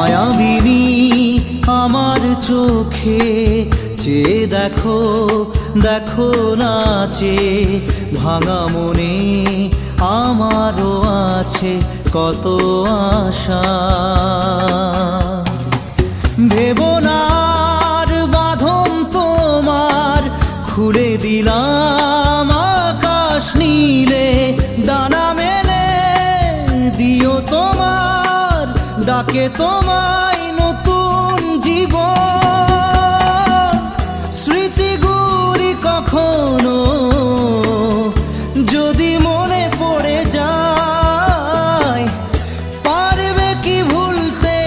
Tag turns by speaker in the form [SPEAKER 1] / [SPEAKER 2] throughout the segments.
[SPEAKER 1] মায়াবিনী আমার চোখে চেয়ে দেখো, দেখো নাচে ভাঙা মনে আমারও আছে কত আশা। ভেবো না আর বাঁধন তোমার, খুলে দিলাম আকাশ নীলে, ডানা মেলে দিও তোমার ডাকে তোমায় নতুন জীবন। স্মৃতিগুলি কখনো যদি মনে পড়ে যায়, পারবে কি ভুলতে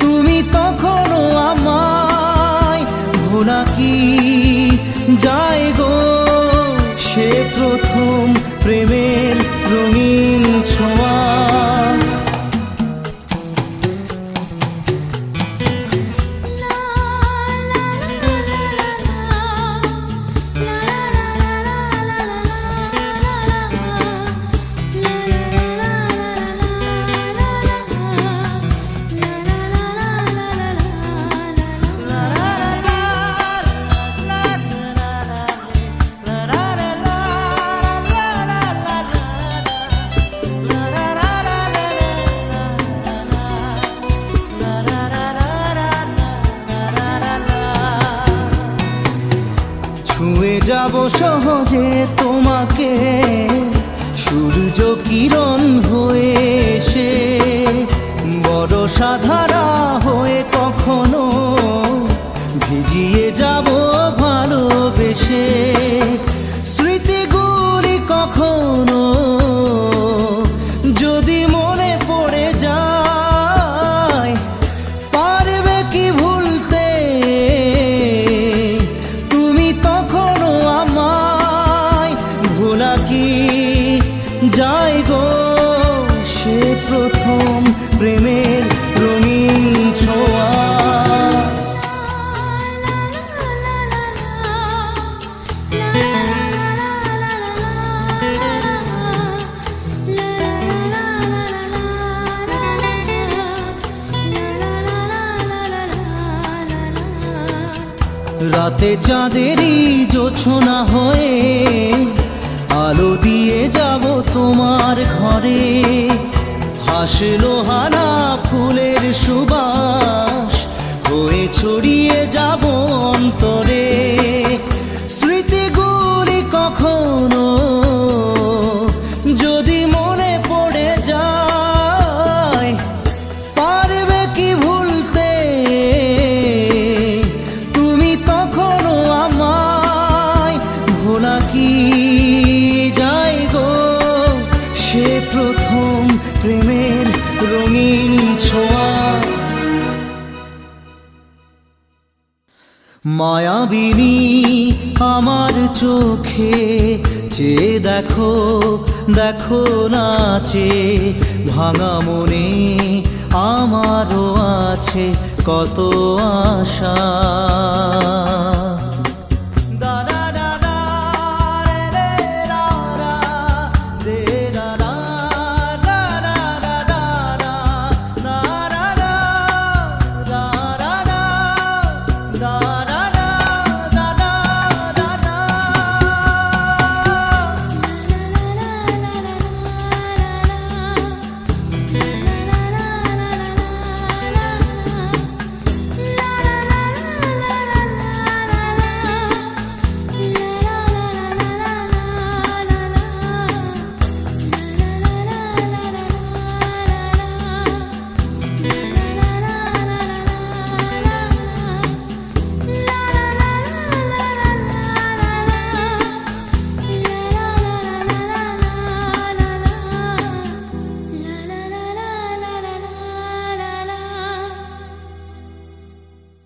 [SPEAKER 1] তুমি তখনও আমায়? ভোলা কি যায় গো সে প্রথম প্রেমের রঙিন ছোঁয়া। ছুঁয়ে যাব সহজে তোমাকে সূর্য কিরণ হয়ে এসে, বরষা ধারা হয়ে কখনো ভিজিয়ে যাব ভালোবেসে। স্মৃতিগুলি কখনো যদি মনে পড়ে যায়, পারবে কি ভুলতে তুমি তখনও আমায়? ভোলা কি যায় গো সে প্রথম প্রেমের রঙিন ছোঁয়া। রাতে চাঁদেরই জোছনা হয়ে আলো দিয়ে যাব তোমার ঘরে, হাসলো হানা ফুলের সুবাস হয়ে ছড়িয়ে যাব অন্তরে। স্মৃতিগুলি কখনো যদি মনে পড়ে যায়, পারবে কি ভুলতে তুমি তখনও আমায়? ভোলা কি যায় গো সে প্রথম প্রেমের রঙিন ছোঁয়া। মায়াবিনী আমার চোখে চেয়ে দেখো, দেখো নাচে ভাঙা মনে আমারও আছে কত আশা।